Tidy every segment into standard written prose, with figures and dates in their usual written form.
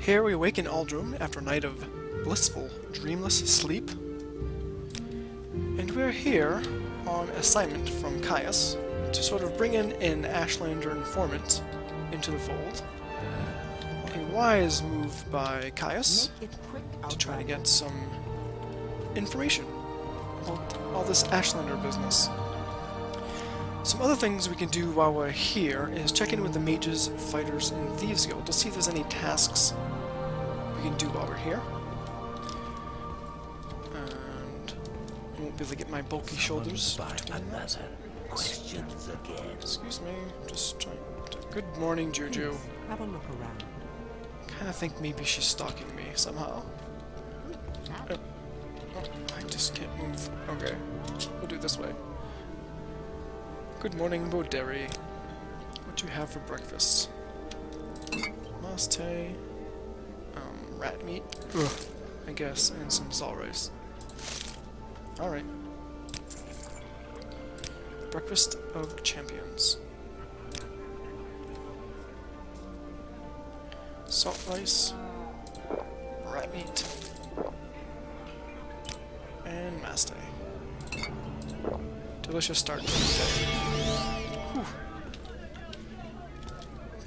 Here we awaken Aldrum after a night of blissful, dreamless sleep. And we're here on assignment from Caius to sort of bring in an Ashlander informant into the fold. A wise move by Caius to try to get some information about all this Ashlander business. Some other things we can do while we're here is check in with the Mages, Fighters, and Thieves Guild to see if there's any tasks we can do while we're here. And I won't be able to get my bulky shoulders between that. Questions again. Excuse me, just trying to... Good morning, Juju. Have a look around. Kinda think maybe she's stalking me somehow. Oh, I just can't move. Okay, we'll do it this way. Good morning, Boderi. What do you have for breakfast? Maste, rat meat, I guess, and some salt rice. Alright. Breakfast of Champions. Salt rice, rat meat, and maste. Delicious start to the day. Whew.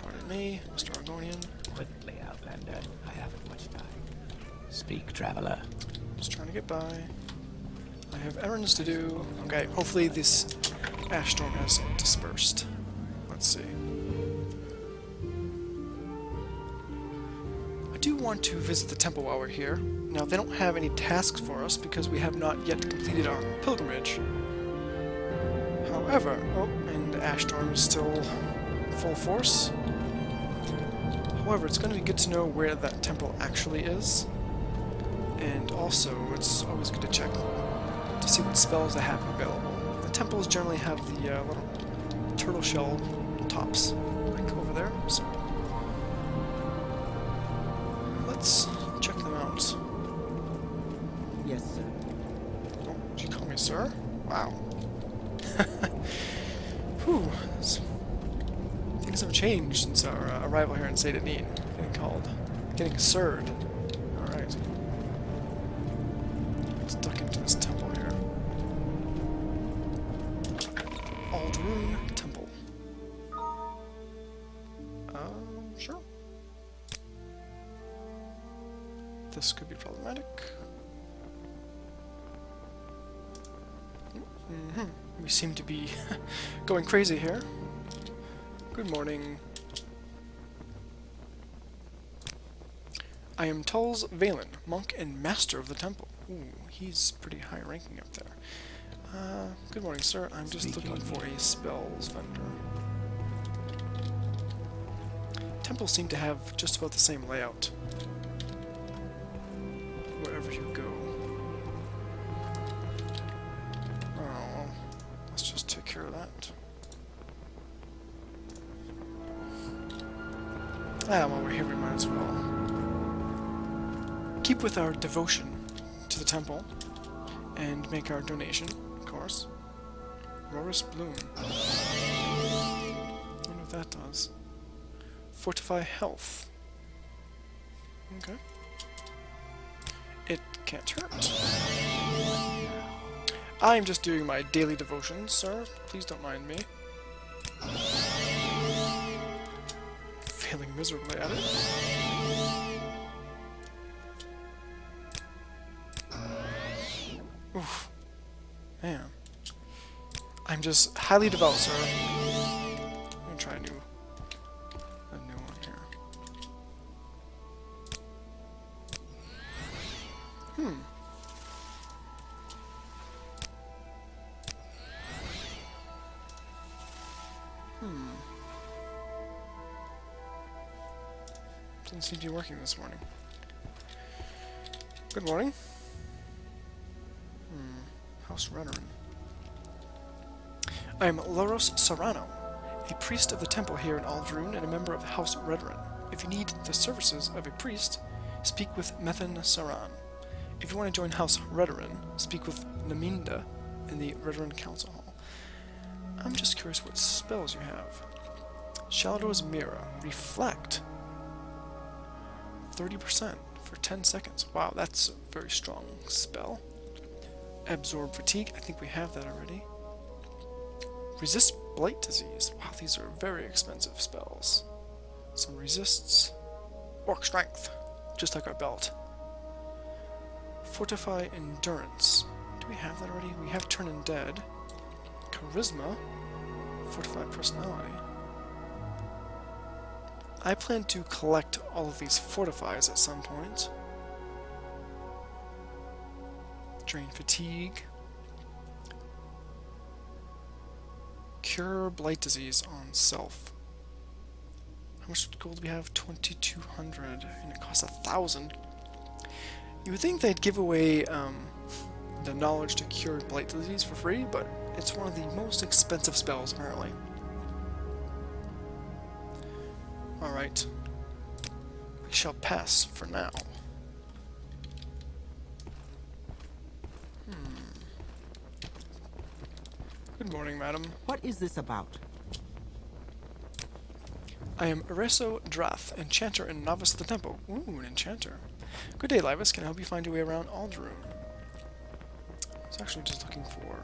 Pardon me, Mr. Argonian. Quickly, Outlander. I haven't much time. Speak, traveler. Just trying to get by. I have errands to do. Okay, hopefully this ash storm has dispersed. Let's see. I do want to visit the temple while we're here. Now, they don't have any tasks for us because we have not yet completed our pilgrimage. However, and the ash storm is still in full force. However, it's going to be good to know where that temple actually is. And also, it's always good to check to see what spells they have available. The temples generally have the little turtle shell tops, like over there, so let's check them out. Yes, sir. Oh, did you call me sir? Wow. Whew, things have changed since our arrival here in Saint Denis. Getting sirred. Alright. Let's duck into this temple here. Aldrune Temple. Sure. This could be problematic. We seem to be going crazy here. Good morning. I am Tulls Valen, monk and master of the temple. Ooh, he's pretty high ranking up there. Good morning, sir. I'm just looking for a spells vendor. Temples seem to have just about the same layout wherever you go. Oh, let's just take care of that. While we're here, we might as well keep with our devotion to the temple and make our donation, of course. Rorus Bloom. I wonder what that does. Fortify health. Okay. It can't hurt. I'm just doing my daily devotions, sir. Please don't mind me. Failing miserably at it. Oof. Man. I'm just highly devout, sir. I'm gonna try a new one here. Doesn't seem to be working this morning. Good morning. House Redoran. I am Laevus Serrano, a priest of the temple here in Aldrune and a member of House Redoran. If you need the services of a priest, speak with Methan Saran. If you want to join House Redoran, speak with Naminda in the Redoran Council Hall. I'm just curious what spells you have. Shaldor's Mirror. Reflect. 30% for 10 seconds. Wow, that's a very strong spell. Absorb fatigue. I think we have that already. Resist blight disease. Wow, these are very expensive spells. Some resists. Orc strength, just like our belt. Fortify endurance. Do we have that already? We have turn undead. Charisma. Fortify personality. I plan to collect all of these fortifies at some point. Drain fatigue. Cure blight disease on self. How much gold do we have? 2,200, and it costs 1,000. You would think they'd give away the knowledge to cure blight disease for free, but it's one of the most expensive spells, apparently. Alright. We shall pass for now. Good morning, madam. What is this about? I am Ereso Drath, enchanter and novice of the temple. Ooh, an enchanter. Good day, Laevus. Can I help you find your way around Aldroon? I was actually just looking for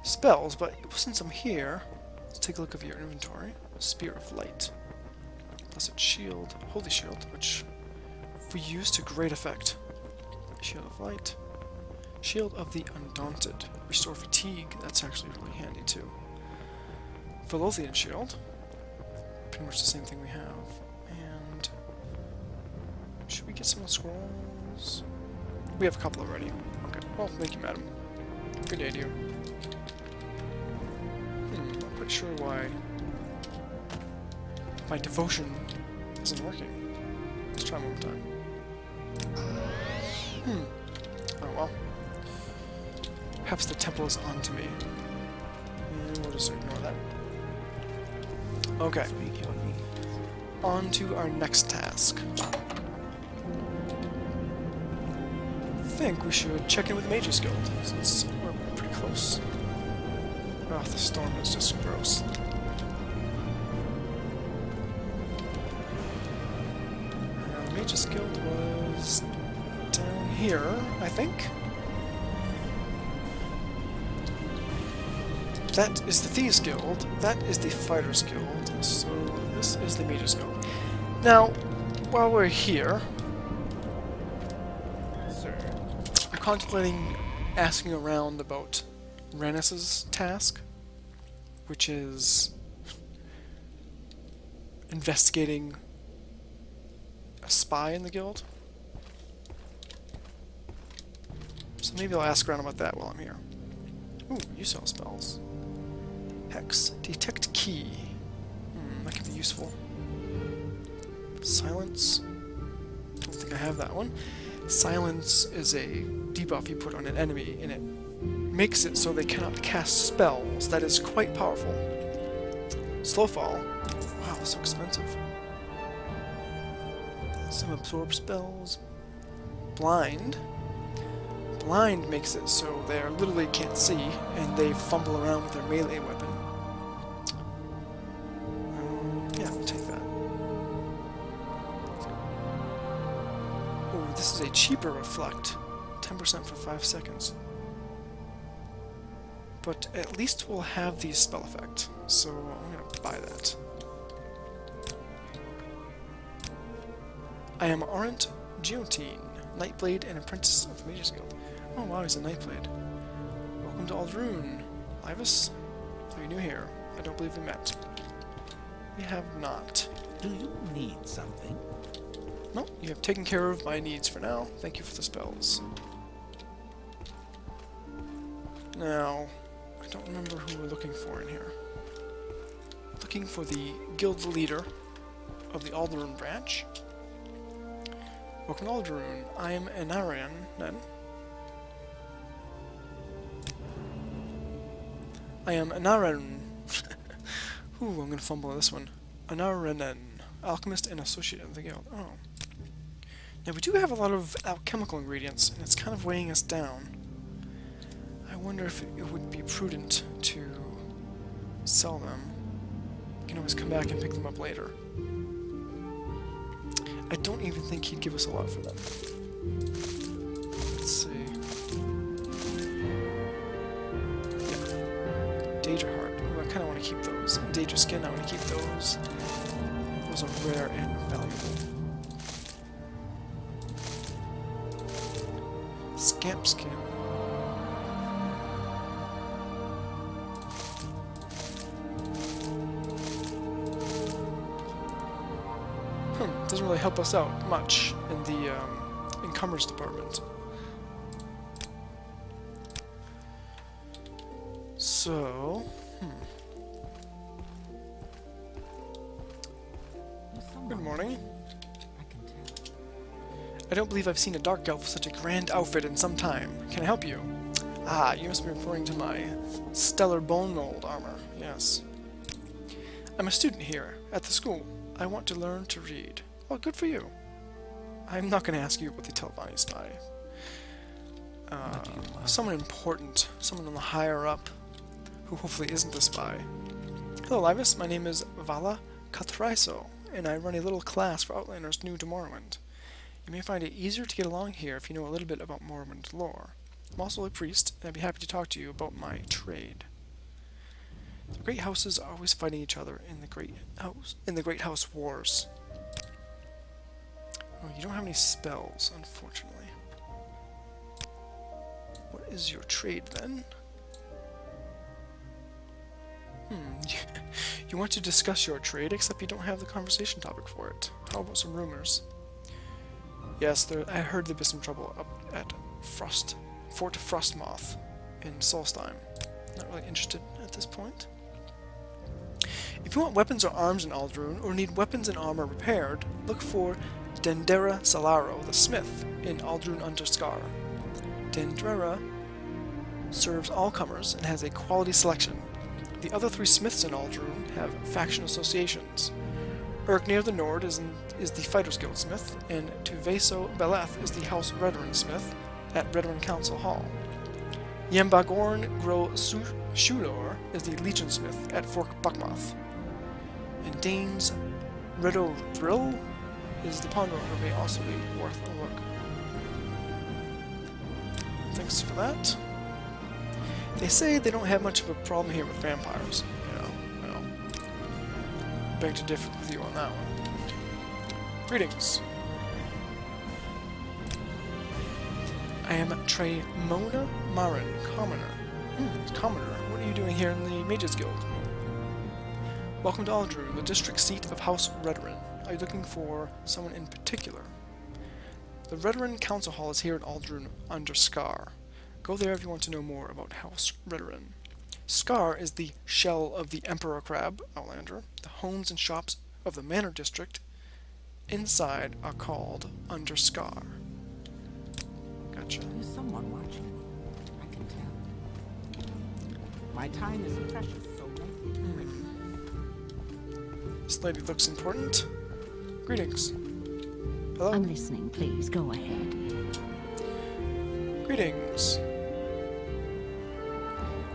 spells, but since I'm here, let's take a look at your inventory. Spear of Light. Blessed Shield. Holy Shield, which we use to great effect. Shield of Light. Shield of the Undaunted. Restore fatigue. That's actually really handy, too. Velothian Shield. Pretty much the same thing we have. And should we get some scrolls? We have a couple already. Okay. Well, thank you, madam. Good day to you. Not quite sure why my devotion isn't working. Let's try one more time. Oh well. Perhaps the temple is on to me. We'll just ignore that. Okay. On to our next task. I think we should check in with the Mages Guild, since we're pretty close. Oh, the storm is just gross. The Mages Guild was down here, I think. That is the Thieves Guild, that is the Fighters Guild, so this is the Mages Guild. Now, while we're here, I'm contemplating asking around about Rannis's task, which is investigating a spy in the guild. So maybe I'll ask around about that while I'm here. Ooh, you sell spells. Hex. Detect key. That could be useful. Silence. Don't think I have that one. Silence is a debuff you put on an enemy, and it makes it so they cannot cast spells. That is quite powerful. Slowfall. Wow, that's so expensive. Some absorb spells. Blind. Blind makes it so they literally can't see, and they fumble around with their melee weapon. Yeah, we'll take that. Oh, this is a cheaper reflect. 10% for 5 seconds. But at least we'll have the spell effect, so I'm going to buy that. I am Arent Geotine, Nightblade and Apprentice of the Mages Guild. Oh wow, he's a Nightblade. Welcome to Aldroon. Laevus, are you new here? I don't believe we met. We have not. Do you need something? No, you have taken care of my needs for now. Thank you for the spells. Now, I don't remember who we're looking for in here. Looking for the guild leader of the Aldroon branch. Welcome to Aldroon. I am Anarian, then. I am Anaren. Ooh, I'm gonna fumble on this one. Anarenen, alchemist and associate of the guild. Oh. Now we do have a lot of alchemical ingredients, and it's kind of weighing us down. I wonder if it would be prudent to sell them. You can always come back and pick them up later. I don't even think he'd give us a lot for them. Let's see. Yeah. Danger Heart. Ooh, I kind of want to keep those. Danger Skin, I want to keep those. Those are rare and valuable. Scamp Skin. Doesn't really help us out much in the encumbrance department. So, Good morning. I can tell. I don't believe I've seen a dark elf with such a grand outfit in some time. Can I help you? Ah, you must be referring to my stellar bone mold armor. Yes. I'm a student here at the school. I want to learn to read. Well, good for you. I'm not going to ask you what the Telvanni spy. Someone important, someone on the higher up, who hopefully isn't a spy. Hello, Laevus. My name is Vala Katraiso, and I run a little class for Outlanders new to Morrowind. You may find it easier to get along here if you know a little bit about Morrowind lore. I'm also a priest, and I'd be happy to talk to you about my trade. The great houses are always fighting each other in the great house wars. Oh, you don't have any spells, unfortunately. What is your trade then? You want to discuss your trade, except you don't have the conversation topic for it. How about some rumors? Yes, I heard there'd be some trouble up at Fort Frostmoth in Solstheim. Not really interested at this point. If you want weapons or arms in Aldrune, or need weapons and armor repaired, look for Dendera Salaro, the smith, in Aldrune under Scar. Dendera serves all comers and has a quality selection. The other 3 smiths in Aldrune have faction associations. Erknir the Nord is the Fighters Guild smith, and Tuveso Beleth is the House Redoran smith at Redoran Council Hall. Yembagorn Gro Shulor is the Legion smith at Fork Buckmoth. And Dane's Redo Thrill is the pawnbroker, may also be worth a look. Thanks for that. They say they don't have much of a problem here with vampires. You know, well, beg to differ with you on that one. Greetings. I am Tremona Marin, commoner. Commoner, what are you doing here in the Mages Guild? Welcome to Aldrune, the district seat of House Redoran. Are you looking for someone in particular? The Redoran Council Hall is here in Aldrune under Scar. Go there if you want to know more about House Redoran. Scar is the shell of the Emperor Crab, Outlander. The homes and shops of the Manor District inside are called under Scar. Gotcha. There's someone watching me. I can tell. My time is precious, so make it quick. This lady looks important. Greetings. Hello? I'm listening, please. Go ahead. Greetings.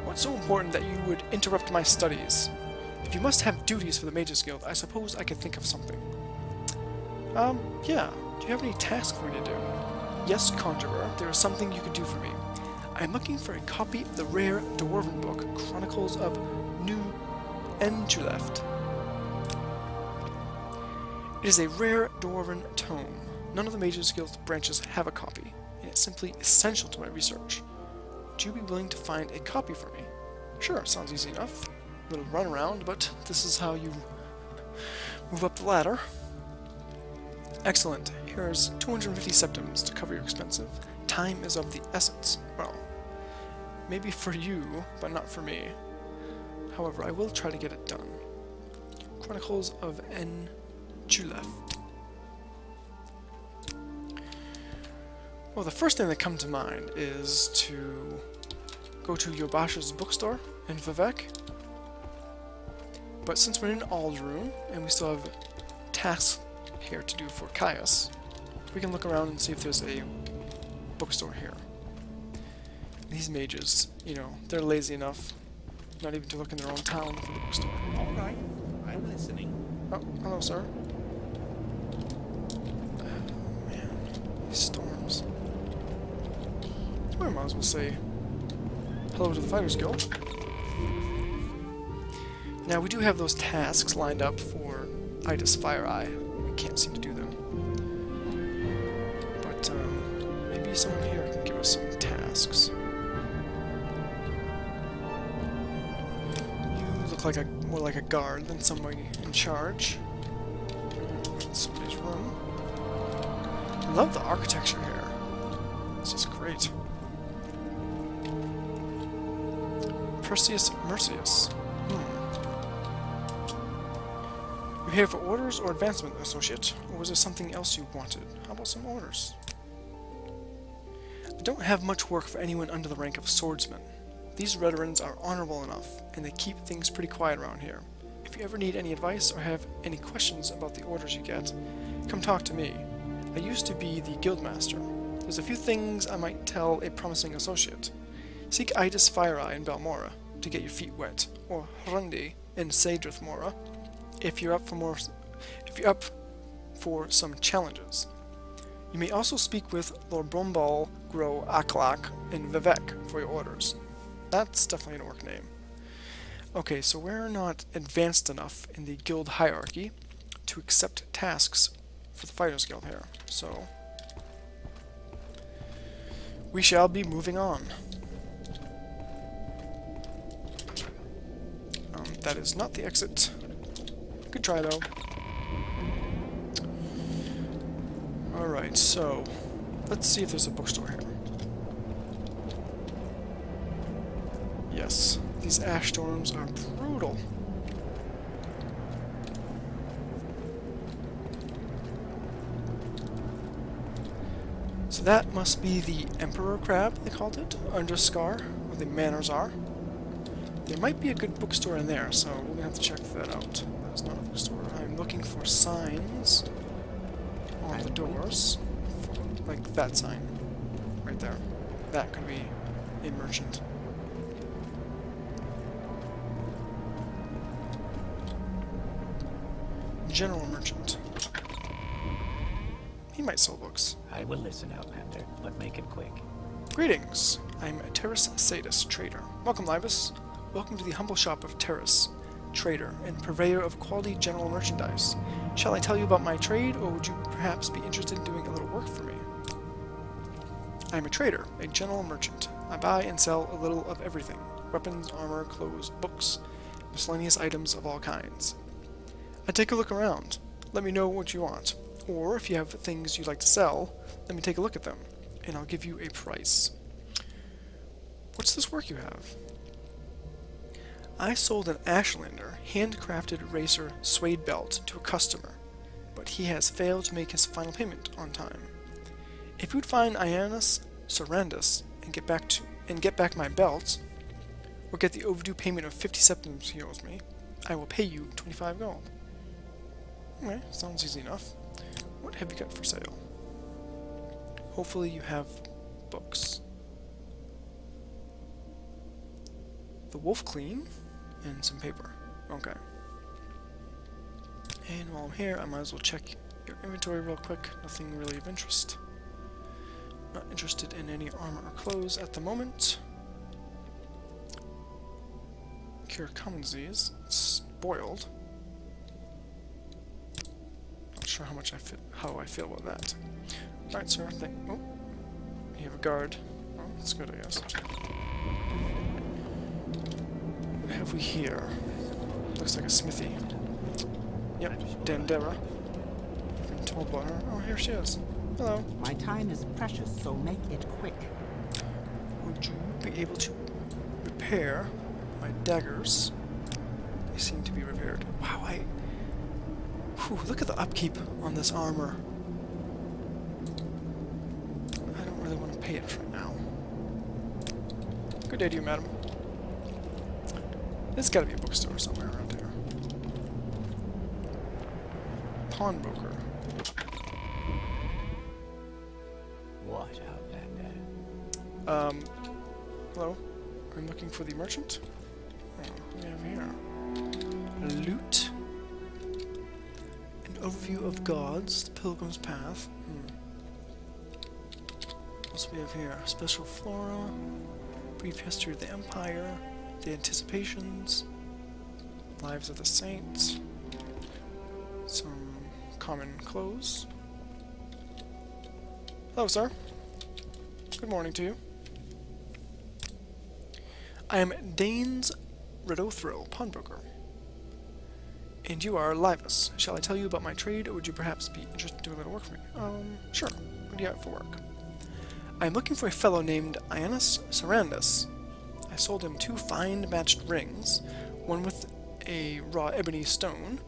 What's so important that you would interrupt my studies? If you must have duties for the Mages Guild, I suppose I could think of something. Yeah. Do you have any tasks for me to do? Yes, Conjurer, there is something you could do for me. I am looking for a copy of the rare Dwarven book, Chronicles of New Enchuleft. It is a rare Dwarven tome. None of the Mages Guild branches have a copy, and it's simply essential to my research. Would you be willing to find a copy for me? Sure, sounds easy enough. A little run around, but this is how you move up the ladder. Excellent. Here's 250 septims to cover your expenses. Time is of the essence. Well, maybe for you, but not for me. However, I will try to get it done. Chronicles of Enchuleft. Well, the first thing that comes to mind is to go to Yobash's bookstore in Vivek. But since we're in Aldrune, and we still have tasks here to do for Caius, we can look around and see if there's a bookstore here. These mages, you know, they're lazy enough not even to look in their own town for the bookstore. All right, I'm listening. Oh, hello, sir. These storms. I might as well say hello to the Fighters Guild. Now, we do have those tasks lined up for Itis Fire Eye. We can't seem to do them. But, maybe someone here can give us some tasks. You look like more like a guard than somebody in charge. Somebody's room. I love the architecture here. This is great. Perseus Mercius. You here for orders or advancement, associate? Or was there something else you wanted? How about some orders? I don't have much work for anyone under the rank of swordsman. These veterans are honorable enough, and they keep things pretty quiet around here. If you ever need any advice or have any questions about the orders you get, come talk to me. I used to be the guildmaster. There's a few things I might tell a promising associate. Seek Itis Fireeye in Balmora to get your feet wet, or Hrundi in Sadrith Mora if you're up for some challenges. You may also speak with Lord Brombal Gro Aklak in Vivek for your orders. That's definitely an orc name. Okay, so we're not advanced enough in the guild hierarchy to accept tasks for the Fighters Guild here, so we shall be moving on. That is not the exit. Good try, though. Alright, so let's see if there's a bookstore here. Yes, these ash storms are brutal. So that must be the Emperor Crab, they called it, under Scar, where the manors are. There might be a good bookstore in there, so we're gonna have to check that out. That is not a bookstore. I'm looking for signs on the doors, like that sign, right there. That could be a merchant. General merchant. He might sell books. I will listen, Outlander, but make it quick. Greetings. I'm Terrace Sadis, trader. Welcome, Laevus. Welcome to the humble shop of Terrace, trader and purveyor of quality general merchandise. Shall I tell you about my trade, or would you perhaps be interested in doing a little work for me? I am a trader, a general merchant. I buy and sell a little of everything. Weapons, armor, clothes, books, miscellaneous items of all kinds. I take a look around. Let me know what you want. Or if you have things you'd like to sell, let me take a look at them, and I'll give you a price. What's this work you have? I sold an Ashlander handcrafted racer suede belt to a customer, but he has failed to make his final payment on time. If you'd find Ianus Sorandus and get back my belt, or get the overdue payment of 50 septims he owes me, I will pay you 25 gold. Okay, sounds easy enough. What have you got for sale? Hopefully you have books. The Wolf Clean and some paper. Okay. And while I'm here, I might as well check your inventory real quick. Nothing really of interest. Not interested in any armor or clothes at the moment. Cure common disease. It's spoiled. Not sure how I feel about that. Alright, sir. Oh, you have a guard. Oh, that's good, I guess. What have we here? Looks like a smithy. Yep, Dandera. I've been told about her. Oh, here she is. Hello. My time is precious, so make it quick. Would you be able to repair my daggers? They seem to be repaired. Wow, look at the upkeep on this armor. I don't really want to pay it right now. Good day to you, madam. There's gotta be a bookstore somewhere around here. Pawnbroker. What, Outlander? Hello? I'm looking for the merchant. Oh, what do we have here? Loot. An overview of gods, the pilgrim's path. else we have here? Special flora, brief history of the Empire, the anticipations, lives of the saints, some common clothes. Hello, sir. Good morning to you. I am Dane's Redothril, pawnbroker. And you are Laevus. Shall I tell you about my trade, or would you perhaps be interested in doing a little work for me? Sure. What do you have for work? I am looking for a fellow named Ianus Sarandus. I sold him 2 fine matched rings, one with a raw ebony stone,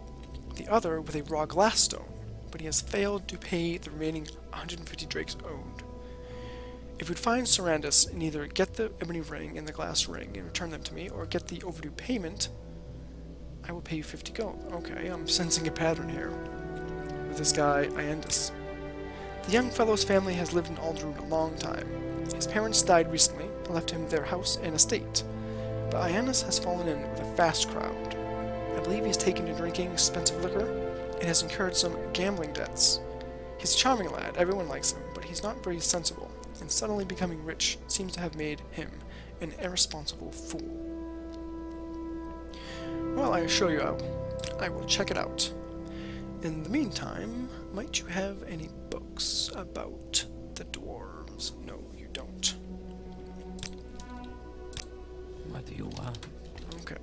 the other with a raw glass stone, but he has failed to pay the remaining 150 drakes owed. If you'd find Sarandus and either get the ebony ring and the glass ring and return them to me, or get the overdue payment, I will pay you 50 gold. Okay, I'm sensing a pattern here with this guy, Iandus. The young fellow's family has lived in Aldrune a long time. His parents died recently and left him their house and estate, but Iandus has fallen in with a fast crowd. I believe he's taken to drinking expensive liquor and has incurred some gambling debts. He's a charming lad, everyone likes him, but he's not very sensible, and suddenly becoming rich seems to have made him an irresponsible fool. Well, I assure you I will check it out. In the meantime, might you have any books about the dwarves? No, you don't. What do you want? Okay.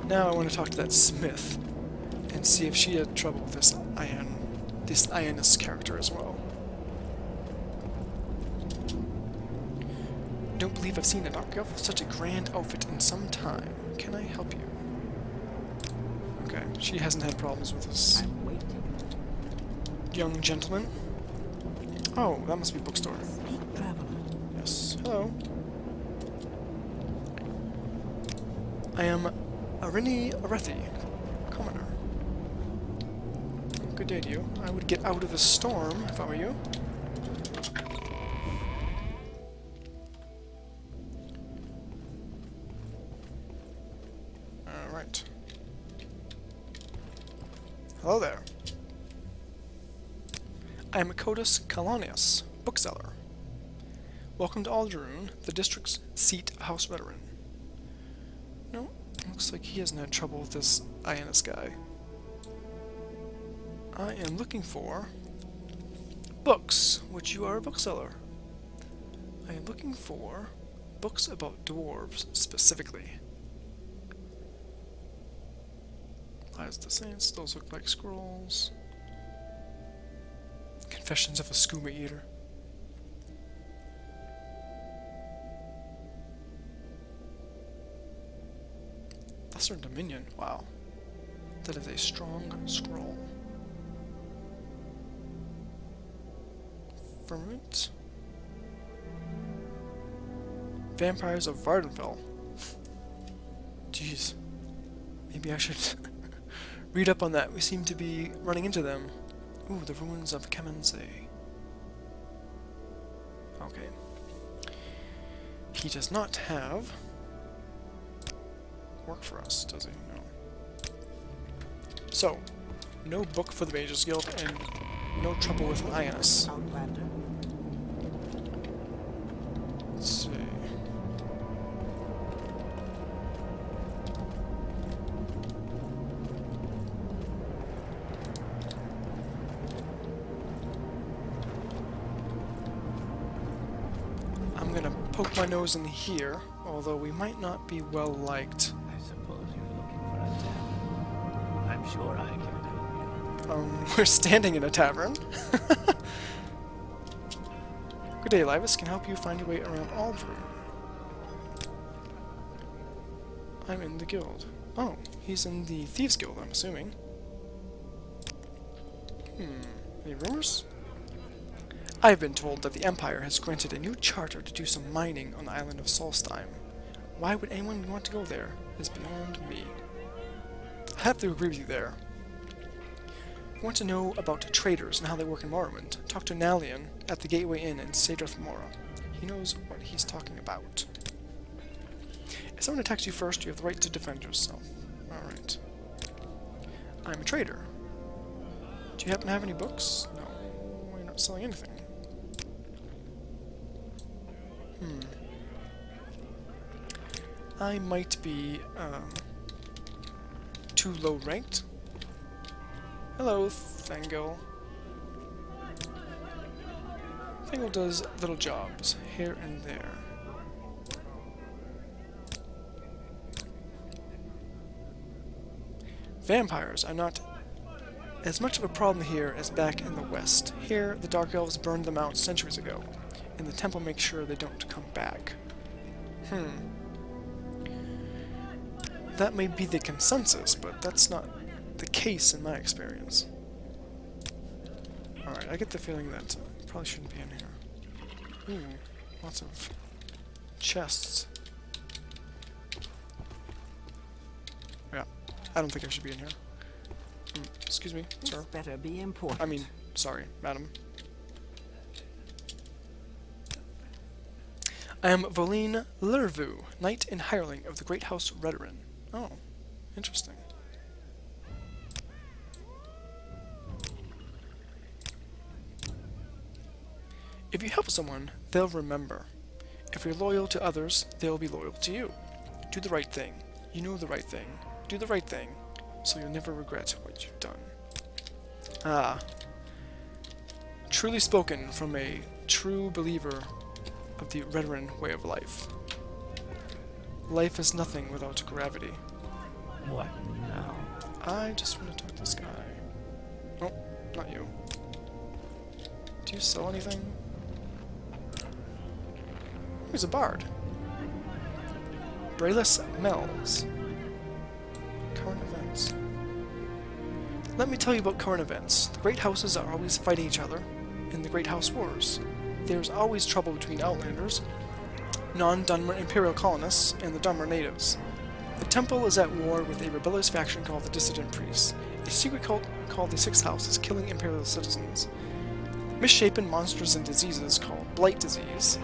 Now I want to talk to that smith and see if she had trouble with this Ianus character as well. Don't believe I've seen a dark elf with such a grand outfit in some time. Can I help you? Okay, she hasn't had problems with this I'm waiting. young gentleman. Oh, that must be a bookstore. Speak, traveler. Yes. Hello. I am Arini Arethi, commoner. Good day to you. I would get out of the storm if I were you. Alright. Hello there. I am Codus Kalanius, bookseller. Welcome to Aldrune, the district's seat of House Veteran. No, looks like he hasn't had trouble with this Ianus guy. I am looking for books, which you are a bookseller. I am looking for books about dwarves specifically. Lives of the Saints, those look like scrolls. Confessions of a Skooma Eater. Lesser Dominion, wow. That is a strong scroll. Firmament. Vampires of Vardenfell. Jeez. Maybe I should read up on that. We seem to be running into them. Ooh, the ruins of Kemense. Okay. He does not have work for us, does he? No. So, no book for the Mages Guild and no trouble with Ianus. Outlander. Let's see. I'm gonna poke my nose in here, although we might not be well liked. I suppose you're looking for a tavern. I'm sure I can help you. We're standing in a tavern. Good day, Laevus. Can I help you find your way around Aldrune? I'm in the guild. Oh, he's in the Thieves Guild, I'm assuming. Any rumors? I've been told that the Empire has granted a new charter to do some mining on the island of Solstheim. Why would anyone want to go there is beyond me. I have to agree with you there. If you want to know about traders and how they work in Morrowind, talk to Nalion at the Gateway Inn in Sadrith Mora. He knows what he's talking about. If someone attacks you first, you have the right to defend yourself. Alright. I'm a trader. Do you happen to have any books? No, we're not not selling anything. I might be too low ranked. Hello, Thangil. Thangil does little jobs here and there. Vampires are not as much of a problem here as back in the West. Here, the Dark Elves burned them out centuries ago, and the temple makes sure they don't come back. That may be the consensus, but that's not the case in my experience. Alright, I get the feeling that I probably shouldn't be in here. Ooh, lots of chests. Yeah, I don't think I should be in here. Excuse me, This sir. better be important. I mean, sorry, madam. I am Voline Lervu, knight and hireling of the Great House Redoran. Oh, interesting. If you help someone, they'll remember. If you're loyal to others, they'll be loyal to you. Do the right thing. You know the right thing. Do the right thing, so you'll never regret what you've done. Ah. Truly spoken from a true believer of the Redoran way of life. Life is nothing without gravity. What now? I just want to talk to this guy. Oh, not you. Do you sell anything? He's a bard. Brayless Mells. Current events. Let me tell you about current events. The great houses are always fighting each other in the Great House Wars. There's always trouble between Outlanders, non-Dunmer Imperial colonists, and the Dunmer natives. The temple is at war with a rebellious faction called the Dissident Priests. A secret cult called the Sixth House is killing Imperial citizens. Misshapen monsters and diseases called Blight Disease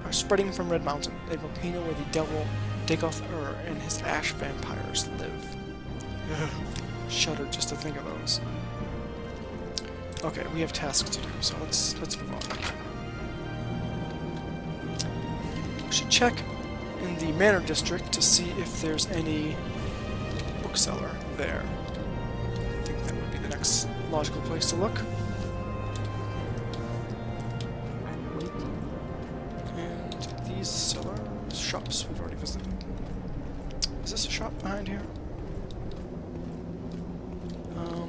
are spreading from Red Mountain, a volcano where the devil Dagoth and his ash vampires live. Ugh, shudder just to think of those. Okay, we have tasks to do, so let's move on. We should check in the Manor District to see if there's any bookseller there. I think that would be the next logical place to look. I'm waiting. And these seller shops we've already visited. Is this a shop behind here?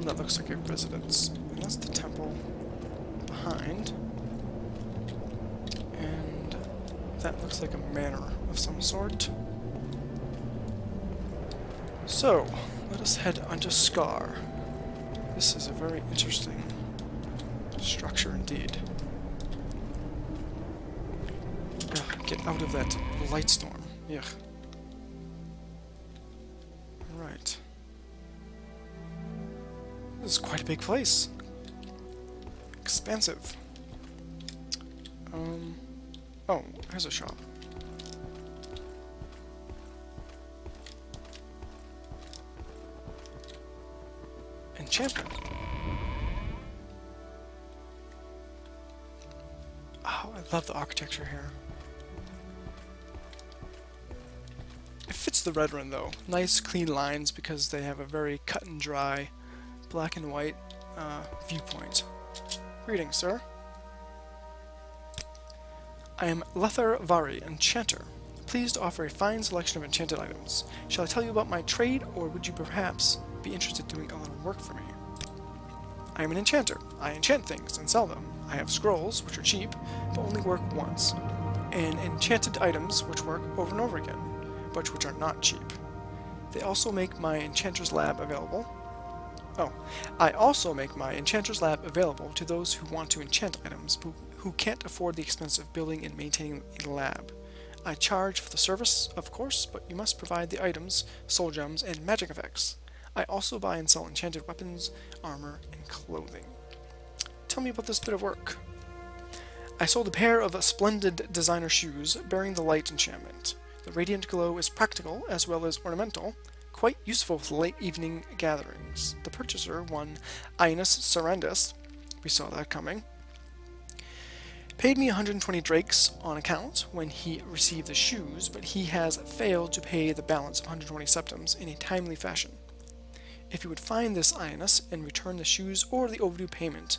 That looks like a residence. And that's the temple behind. And that looks like a manor of some sort. So, let us head onto Scar. This is a very interesting structure indeed. Ugh, get out of that light storm. Yuck. Right. This is quite a big place. Expansive. Oh, here's a shop. Enchantment. Oh, I love the architecture here. It fits the Redoran though. Nice clean lines because they have a very cut and dry black and white viewpoint. Greetings, sir. I am Lether Vari, enchanter. Pleased to offer a fine selection of enchanted items. Shall I tell you about my trade, or would you perhaps be interested in doing a little work for me? I am an enchanter. I enchant things and sell them. I have scrolls, which are cheap, but only work once, and enchanted items, which work over and over again, but which are not cheap. They also make my enchanter's lab available. I also make my enchanter's lab available to those who want to enchant items, but who can't afford the expense of building and maintaining a lab. I charge for the service, of course, but you must provide the items, soul gems, and magic effects. I also buy and sell enchanted weapons, armor, and clothing. Tell me about this bit of work. I sold a pair of splendid designer shoes bearing the light enchantment. The radiant glow is practical as well as ornamental, quite useful for late evening gatherings. The purchaser, one Ionis Sarandis, we saw that coming, paid me 120 drakes on account when he received the shoes, but he has failed to pay the balance of 120 septims in a timely fashion. If you would find this Ionis and return the shoes or the overdue payment,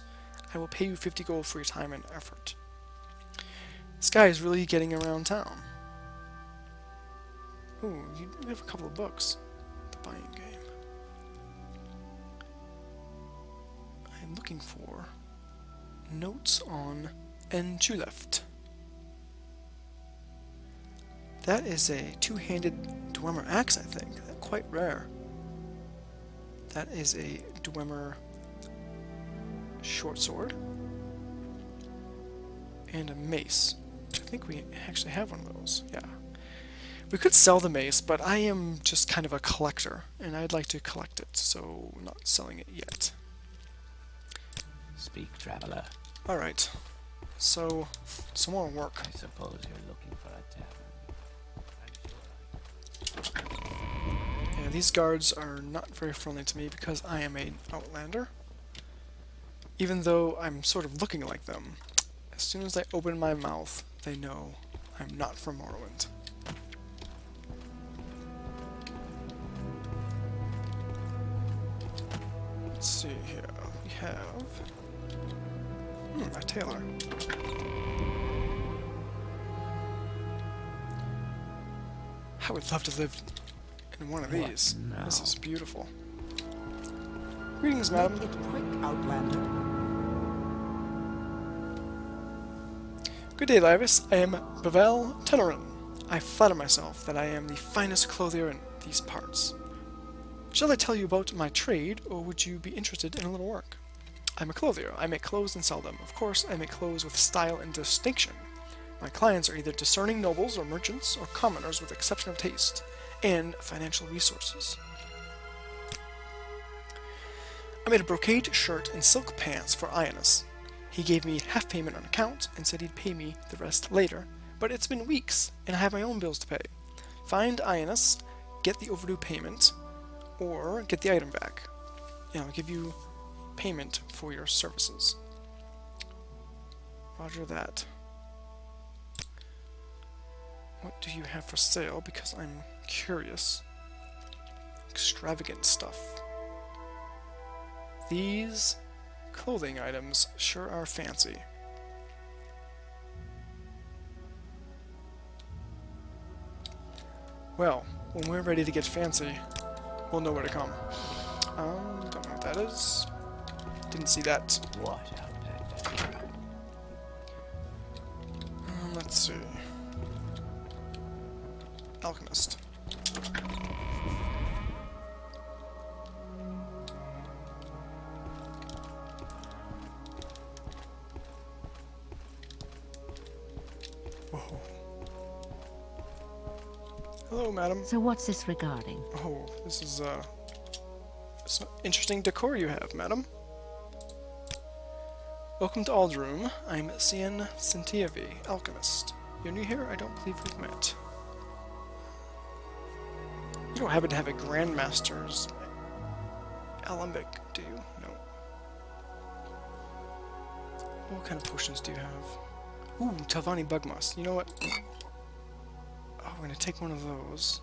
I will pay you 50 gold for your time and effort. This guy is really getting around town. Ooh, you have a couple of books. The buying game. I'm looking for notes on Enchuleft. That is a two-handed Dwemer axe, I think. That's quite rare. That is a Dwemer short sword. And a mace. Which I think we actually have one of those. Yeah. We could sell the mace, but I am just kind of a collector, and I'd like to collect it, so I'm not selling it yet. Speak, traveler. Alright. So, some more work. I suppose you're looking for a tavern. Yeah, these guards are not very friendly to me because I am an outlander. Even though I'm sort of looking like them. As soon as I open my mouth, they know I'm not from Morrowind. Let's see here. We have... a tailor. I would love to live in one of these. now? This is beautiful. Greetings, madam. Make it quick, Outlander. Good day, Laevus. I am Pavel Tenerin. I flatter myself that I am the finest clothier in these parts. Shall I tell you about my trade, or would you be interested in a little work? I'm a clothier. I make clothes and sell them. Of course, I make clothes with style and distinction. My clients are either discerning nobles or merchants or commoners with exceptional taste and financial resources. I made a brocade shirt and silk pants for Ionis. He gave me half payment on account and said he'd pay me the rest later, but it's been weeks and I have my own bills to pay. Find Ionis, get the overdue payment, or get the item back. And I'll give you payment for your services. Roger that. What do you have for sale? Because I'm curious. Extravagant stuff. These clothing items sure are fancy. Well, when we're ready to get fancy, we'll know where to come. Don't know what that is. Didn't see that. What outlander? Let's see. Alchemist. Whoa. Hello, madam. So what's this regarding? Oh, this is, some interesting decor you have, madam. Welcome to Aldroom. I'm Cian Sentievi, alchemist. You're new here? I don't believe we've met. You don't happen to have a Grandmaster's alembic, do you? No. What kind of potions do you have? Ooh, Talvani Bugmoss. You know what? Oh, we're gonna take one of those.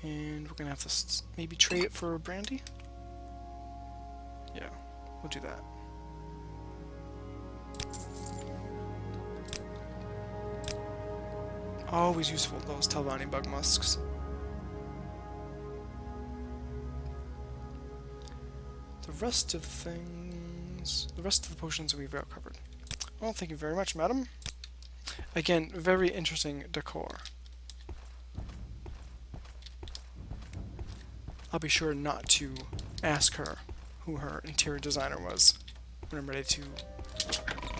And we're gonna have to maybe trade it for brandy? Yeah, we'll do that. Always useful, those Talvani bug musks. The rest of things... The rest of the potions we've got covered. Well, thank you very much, madam. Again, very interesting decor. I'll be sure not to ask her who her interior designer was when I'm ready to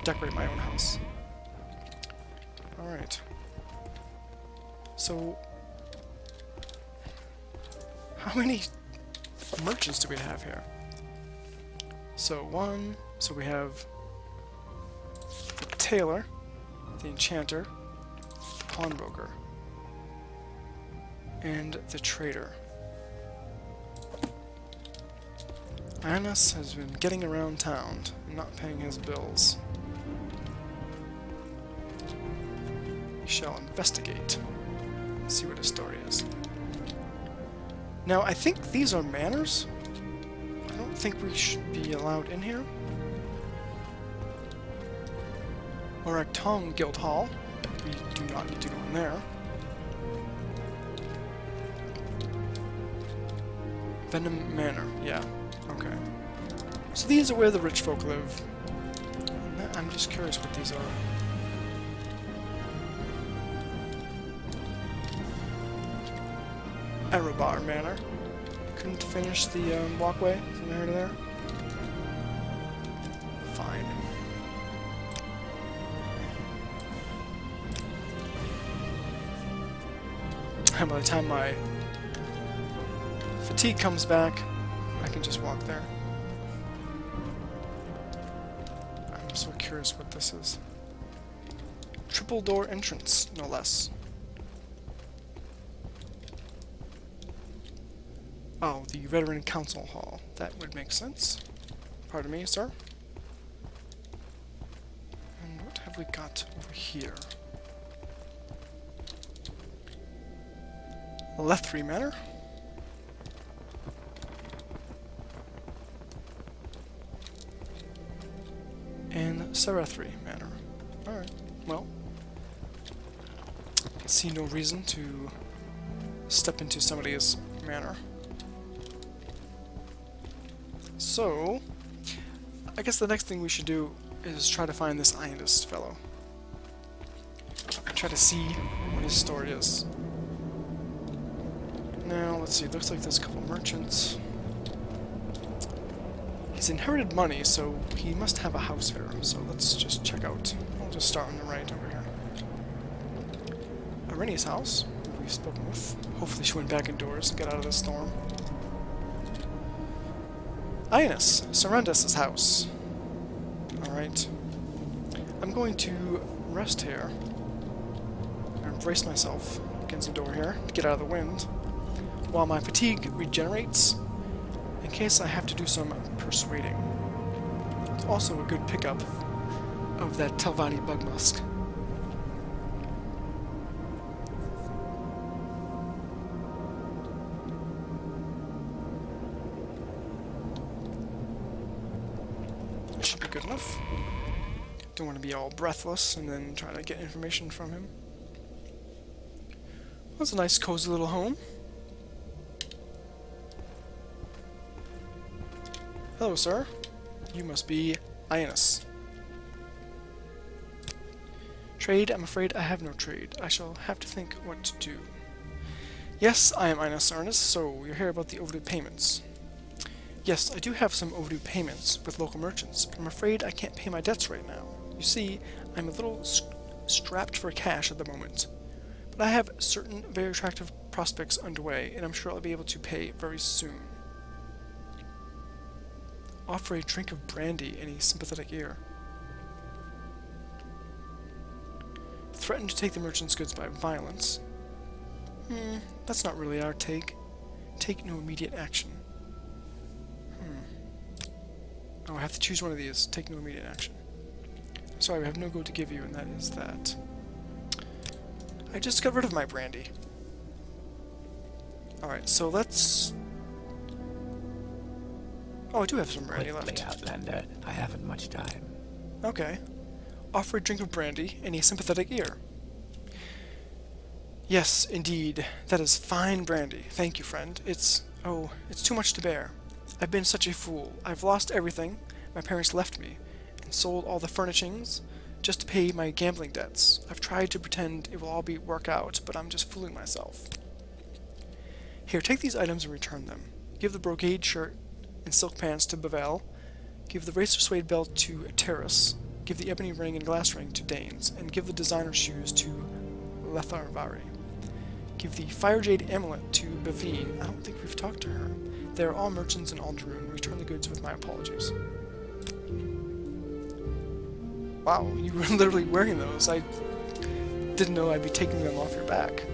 decorate my own house. Alright. So, how many merchants do we have here? So we have the tailor, the enchanter, the pawnbroker, and the trader. Annas has been getting around town and not paying his bills. We shall investigate. See what his story is. Now, I think these are manors. I don't think we should be allowed in here. Tong Guild Hall. We do not need to go in there. Venom Manor. Yeah. Okay. So these are where the rich folk live. I'm just curious what these are. Erebar Manor. Couldn't finish the walkway from there to there. Fine. And by the time my fatigue comes back, I can just walk there. I'm so curious what this is. Triple door entrance, no less. Oh, the Veteran Council Hall. That would make sense. Pardon me, sir. And what have we got over here? Lethry Manor. And Serethry Manor. Alright, well. I see no reason to step into somebody's manor. So, I guess the next thing we should do is try to find this Ionist fellow. Try to see what his story is. Now, let's see, looks like there's a couple merchants. He's inherited money, so he must have a house here. So let's just check out. I'll just start on the right over here. Irenia's house, who we've spoken with. Hopefully she went back indoors and got out of the storm. Ionis, Surrendus' house. Alright. I'm going to rest here. And brace myself against the door here to get out of the wind, while my fatigue regenerates, in case I have to do some persuading. It's also a good pickup of that Telvanni bug musk. That should be good enough. Don't want to be all breathless and then try to get information from him. That's a nice cozy little home. Hello, sir. You must be Ionis. Trade? I'm afraid I have no trade. I shall have to think what to do. Yes, I am Ionis Ernest, so you're here about the overdue payments. Yes, I do have some overdue payments with local merchants, but I'm afraid I can't pay my debts right now. You see, I'm a little strapped for cash at the moment. But I have certain very attractive prospects underway, and I'm sure I'll be able to pay very soon. Offer a drink of brandy in a sympathetic ear. Threaten to take the merchant's goods by violence. That's not really our take. Take no immediate action. Oh, I have to choose one of these. Take no immediate action. Sorry, we have no gold to give you, and that is that. I just got rid of my brandy. Alright, so let's... Oh, I do have some brandy left. Outlander, I haven't much time. Okay. Offer a drink of brandy and a sympathetic ear. Yes, indeed. That is fine brandy. Thank you, friend. It's too much to bear. I've been such a fool. I've lost everything. My parents left me, and sold all the furnishings just to pay my gambling debts. I've tried to pretend it will all work out, but I'm just fooling myself. Here, take these items and return them. Give the brocade shirt and silk pants to Bavel. Give the racer suede belt to Terrace. Give the ebony ring and glass ring to Danes, and give the designer shoes to Letharvari. Give the fire jade amulet to Bavine. I don't think we've talked to her. They are all merchants in Alderoon. Return the goods with my apologies. Wow, you were literally wearing those. I didn't know I'd be taking them off your back.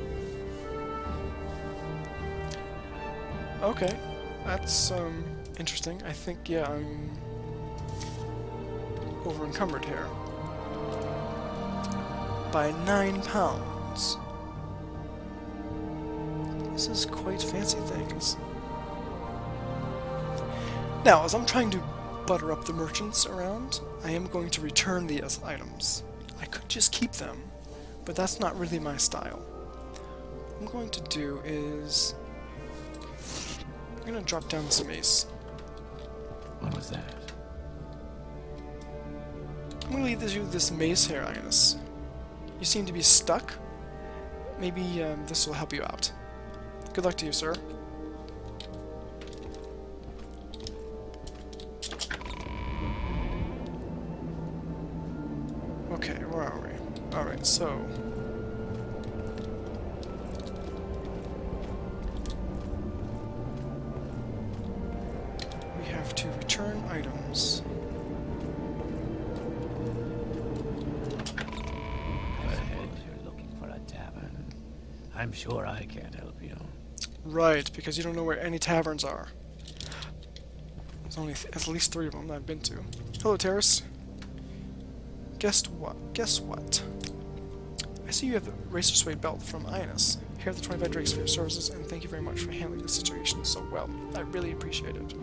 Okay, that's Interesting. I think, yeah, I'm over encumbered here. By 9 pounds. This is quite fancy things. Now, as I'm trying to butter up the merchants around, I am going to return these items. I could just keep them, but that's not really my style. What I'm going to do is... I'm going to drop down this mace. What was that? I'm going to leave you this mace here, Ionis. You seem to be stuck. Maybe this will help you out. Good luck to you, sir. Okay, where are we? Alright, so... we have to return items. I suppose you're looking for a tavern. I'm sure I can't help you. Right, because you don't know where any taverns are. There's only at least 3 of them that I've been to. Hello, Terrace. Guess what? Guess what? I see you have the Racer Suede belt from Ionis. Here are the 25 drakes for your services, and thank you very much for handling the situation so well. I really appreciate it.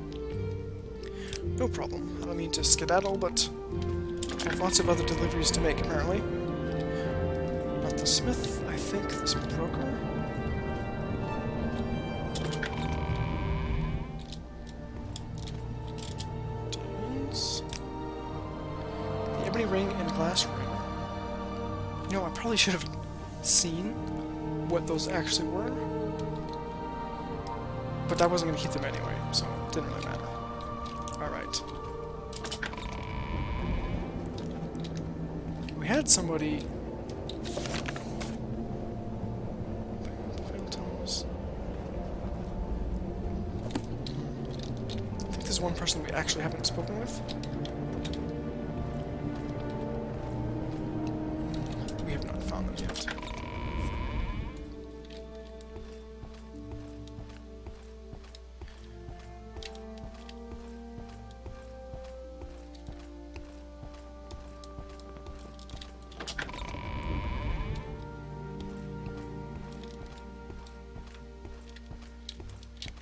No problem. I don't mean to skedaddle, but I have lots of other deliveries to make, apparently. Not the smith, I think this broker. The ebony ring and glass ring. You know, I probably should have seen what those actually were. But I wasn't going to keep them anyway, so it didn't really matter. Alright. We had somebody... Phantoms. I think there's one person we actually haven't spoken with. We have not found them yet.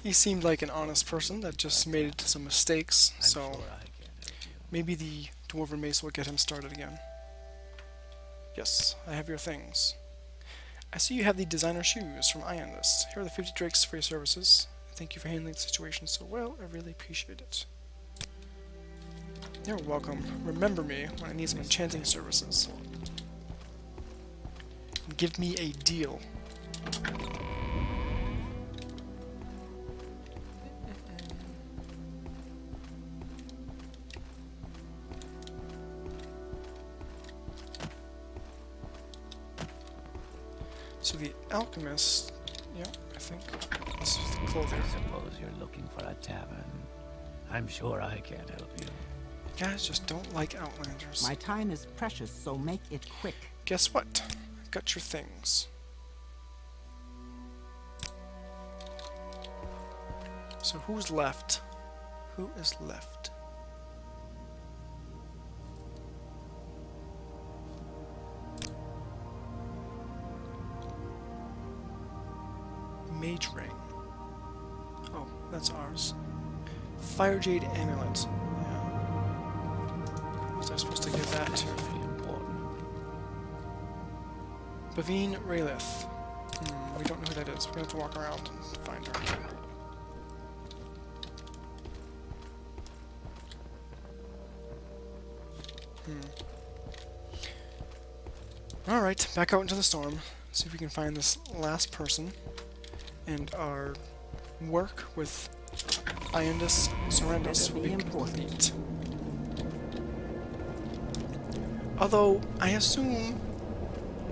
He seemed like an honest person that just made some mistakes, I'm so sure I can't help you. maybe the Dwarven Mace will get him started again. Yes, I have your things. I see you have the designer shoes from Ionis. Here are the 50 drakes for your services. Thank you for handling the situation so well. I really appreciate it. You're welcome. Remember me when I need some enchanting services. Give me a deal. So the alchemist, yeah, I think this is the clothier. I suppose you're looking for a tavern. I'm sure I can't help you. You guys just don't like Outlanders. My time is precious, so make it quick. Guess what? I've got your things. So who's left? Who is left? Mage ring. Oh, that's ours. Fire Jade amulet. Yeah. Who was I supposed to give that to? Very important. Bavine Raelith. We don't know who that is. We're gonna have to walk around and find her. Alright, back out into the storm. See if we can find this last person. And our work with Iondus Sorrendus will be complete. Although, I assume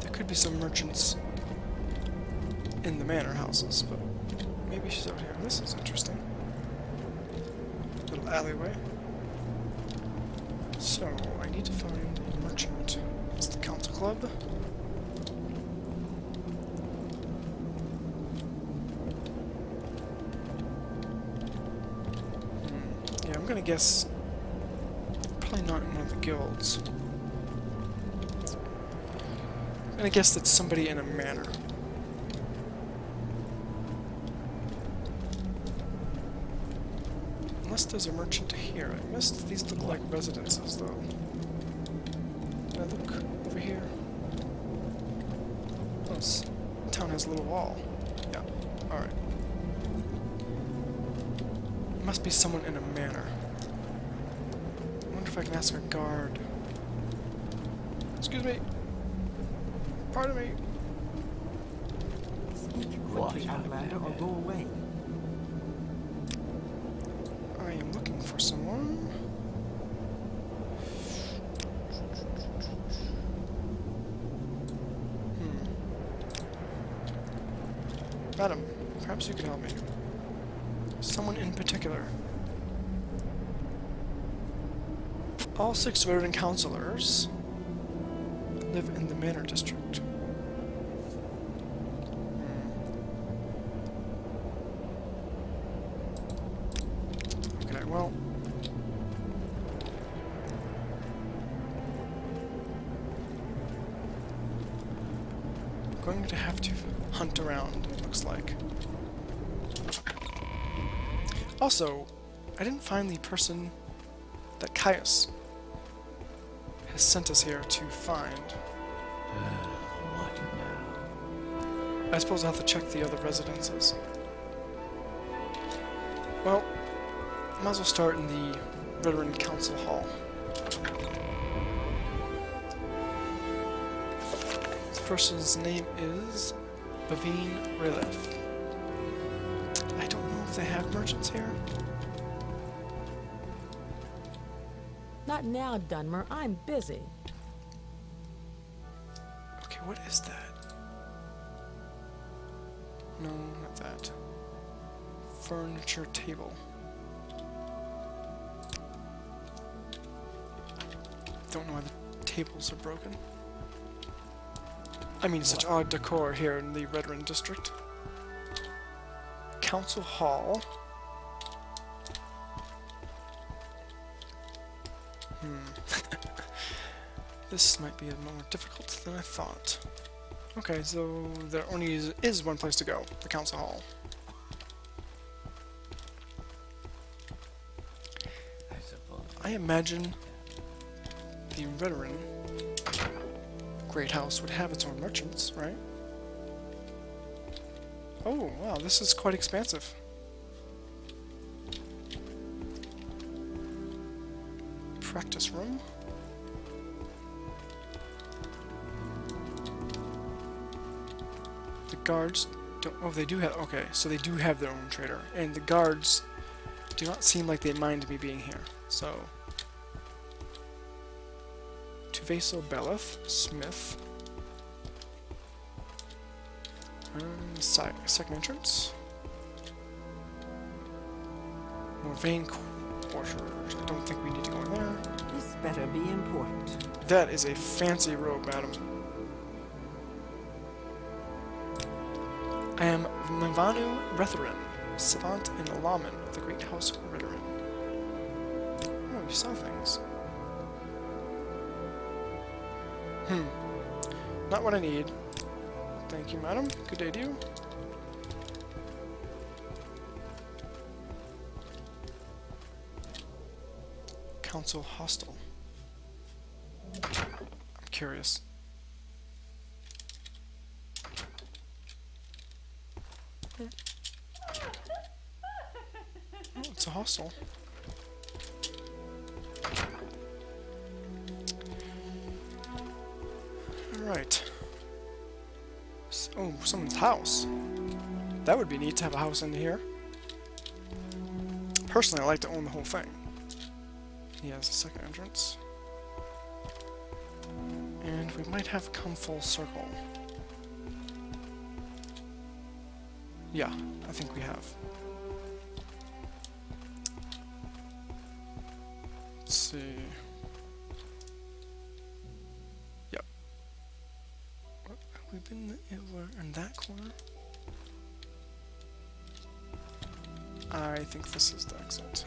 there could be some merchants in the manor houses, but maybe she's out here. This is interesting. Little alleyway. So, I need to find a merchant. It's the Council Club. gonna guess probably not in one of the guilds. I'm gonna guess that's somebody in a manor. Unless there's a merchant here. I missed these look like residences though. Can I look over here? Oh, this town has a little wall. Yeah, alright. Must be someone in a manor. I wonder if I can ask a guard. Excuse me. Pardon me. Speak quickly, Outlander, or go away. I am looking for someone. Madam, perhaps you could help me. Someone in particular. All 6 veteran councillors live in the manor district. Okay, well... I'm going to have to hunt around, it looks like. Also, I didn't find the person that Caius has sent us here to find. What now? I suppose I'll have to check the other residences. Well, might as well start in the Veteran Council Hall. This person's name is Bavine Relif. I don't know if they have merchants here. Not now, Dunmer. I'm busy. Okay, what is that? No, not that. Furniture table. Don't know why the tables are broken. I mean, such odd decor here in the Veteran District. Council Hall. This might be more difficult than I thought. Okay, so there only is one place to go, the Council Hall. I suppose. I imagine the Veteran Great House would have its own merchants, right? Oh, wow, this is quite expansive. Practice room. The guards don't... Oh, they do have... Okay, so they do have their own trader. And the guards do not seem like they mind me being here. So... Tuvaso Beleth, Smith. Second entrance. Morvain quarters. I don't think we need to go in there. This better be important. That is a fancy robe, madam. I am Mavanu Retherin, savant and lawman of the Great House Ritterin. Oh, you saw things. Not what I need. Thank you, madam. Good day to you. Council hostel. I'm curious. Oh, it's a hostel. Alright. Oh, someone's house. That would be neat to have a house in here. Personally, I like to own the whole thing. He has a second entrance. And we might have come full circle. Yeah, I think we have. Let's see. Yep. What, have we been in that corner? I think this is the exit.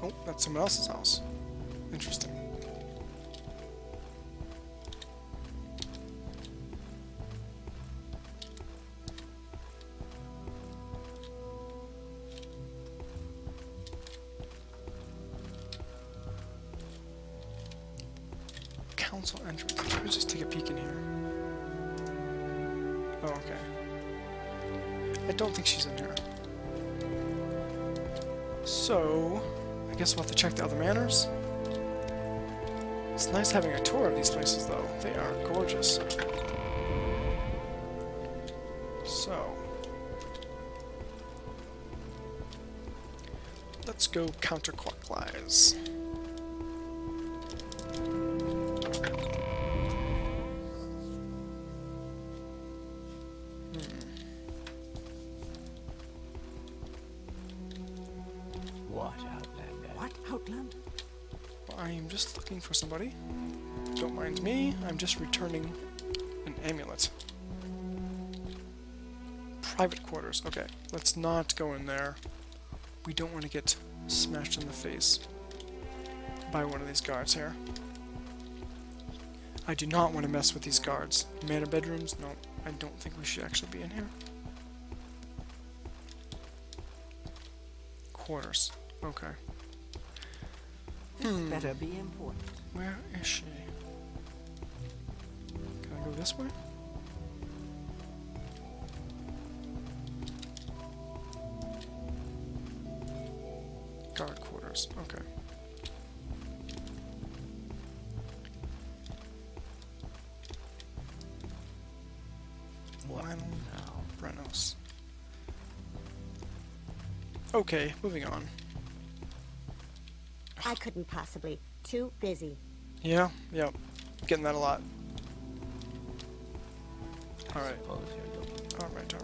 Oh, that's someone else's house. Interesting. Council entrance. Let's just take a peek in here. Oh, okay. I don't think she's in here. So, I guess we'll have to check the other manors. It's nice having a tour of these places, though. They are gorgeous. So, let's go counterclockwise. What, Outlander? What, Outlander? I'm just looking for somebody. Don't mind me, I'm just returning an amulet. Private quarters. Okay, let's not go in there. We don't want to get smashed in the face by one of these guards here. I do not want to mess with these guards. Manor bedrooms? No, I don't think we should actually be in here. Quarters. Okay. This better be important. Where is she? Can I go this way? Guard quarters. Okay. What Lionel now? Brenos. Okay, moving on. I couldn't possibly. Too busy. Yeah, getting that a lot. Alright, Suppose you're looking alright. at your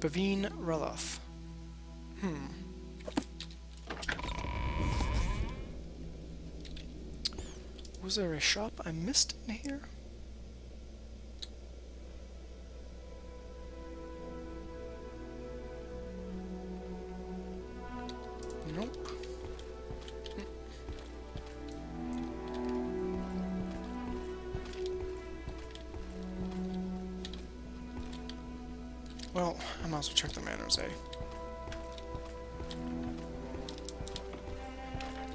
Bavine Reloth. Was there a shop I missed in here? Nope. Well, I might as well check the manors, eh?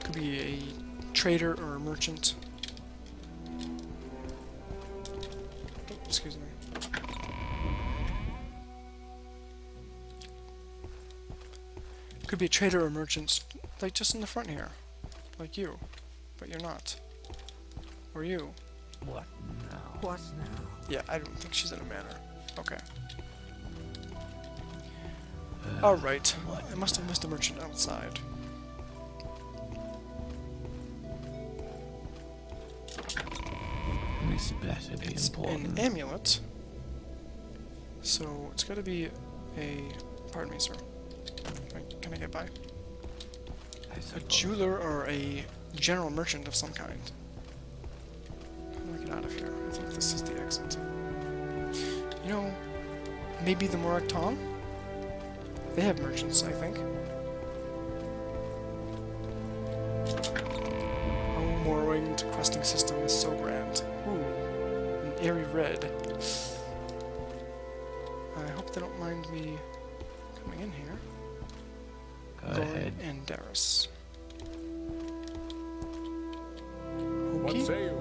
Could be a trader or a merchant. Oh, excuse me. Could be a trader or merchant, like just in the front here. Like you. But you're not. Or you. what now? What now? Yeah, I don't think she's in a manor. Okay. Alright. I must have missed a merchant outside. This better be It's important. an amulet. So it's gotta be a... Pardon me, sir. Can I get by? I A suppose. jeweler or a general merchant of some kind. How do I get out of here? I think this is the exit. You know, maybe the Morak Tom? They have merchants, I think. Oh, Morrowind questing system is so grand. Ooh, an airy red. I hope they don't mind me coming in here. Go ahead. And Darius. What Okay. say you?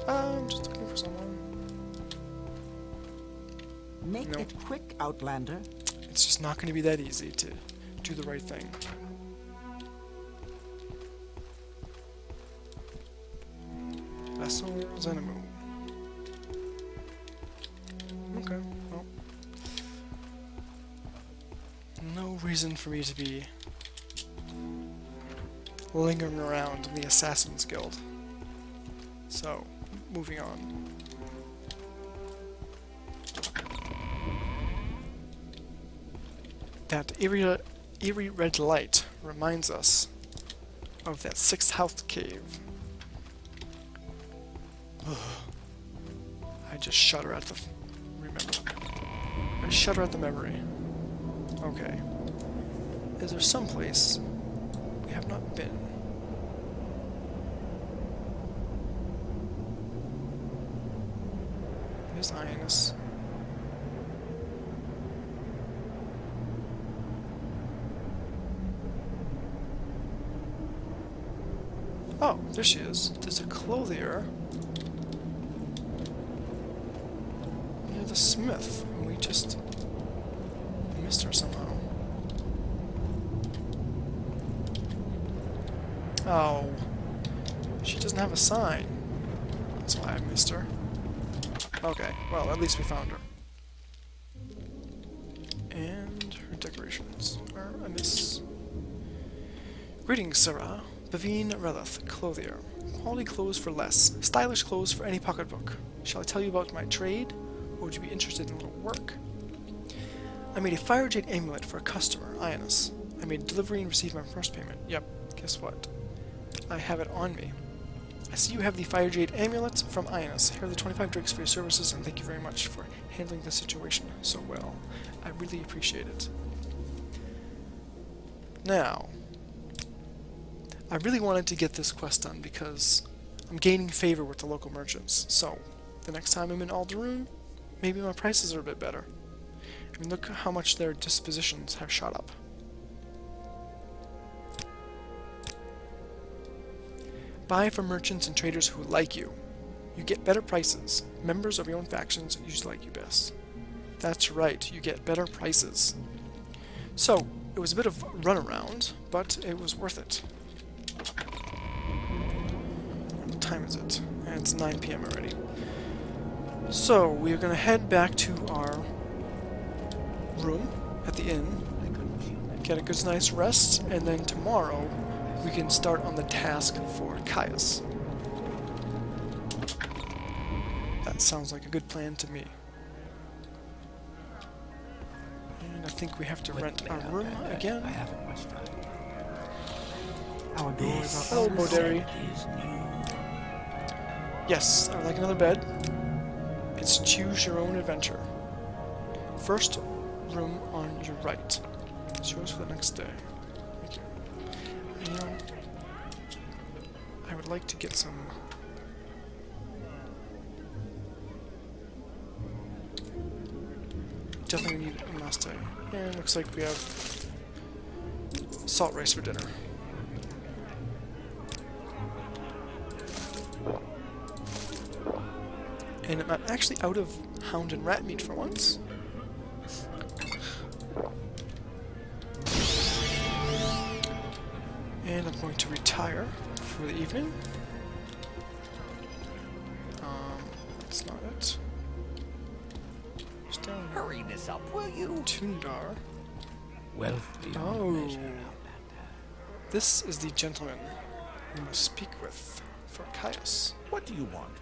I'm just looking for someone. Make No. it quick, Outlander. It's just not going to be that easy to do the right thing. Vessel Zenimu. Okay, well. No reason for me to be lingering around in the Assassin's Guild. So, moving on. That eerie red light reminds us of that 6th house cave. I just shudder at the I shudder at the memory. Okay. Because there's some place we have not been. There's Ionis. Oh, there she is. There's a clothier near the smith, and we just missed her somehow. Oh, she doesn't have a sign. That's why I missed her. Okay, well, at least we found her. And her decorations are amiss. Greetings, Sarah. Bavine Relith, clothier. Quality clothes for less. Stylish clothes for any pocketbook. Shall I tell you about my trade, or would you be interested in a little work? I made a fire jade amulet for a customer, Ionis. I made delivery and received my first payment. Yep, guess what? I have it on me. I see you have the fire jade amulet from Ionis. Here are the 25 drakes for your services, and thank you very much for handling the situation so well. I really appreciate it. Now, I really wanted to get this quest done because I'm gaining favor with the local merchants. So, the next time I'm in Alderun, maybe my prices are a bit better. I mean, look how much their dispositions have shot up. Buy from merchants and traders who like you. You get better prices. Members of your own factions usually like you best. That's right, you get better prices. So, it was a bit of a runaround, but it was worth it. What time is it? And it's 9 PM already. So, we are going to head back to our room at the inn, get a good nice rest, and then tomorrow we can start on the task for Caius. That sounds like a good plan to me. And I think we have to rent our room again. I haven't much time. Our doors are Hello, always Boderi. Is new. Yes, I would like another bed. It's choose your own adventure. First room on your right. It's yours for the next day. Thank you. And, you know, I would like to get some... Definitely need a must. And looks like we have salt rice for dinner. And I'm actually out of hound and rat meat for once. And I'm going to retire for the evening. That's not it. Just down here. Hurry this up, will you? Tundar. Wealth beyond Oh. measure. This is the gentleman we must speak with for Caius. What do you want?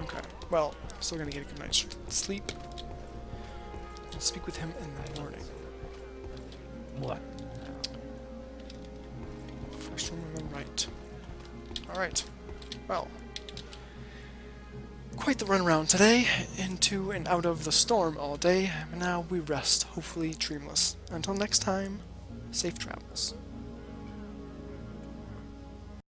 Okay, well, I'm still gonna get a good night's sleep. I'll speak with him in the morning. What? First one on the right. Alright, well. Quite the runaround today, into and out of the storm all day, and now we rest, hopefully dreamless. Until next time, safe travels.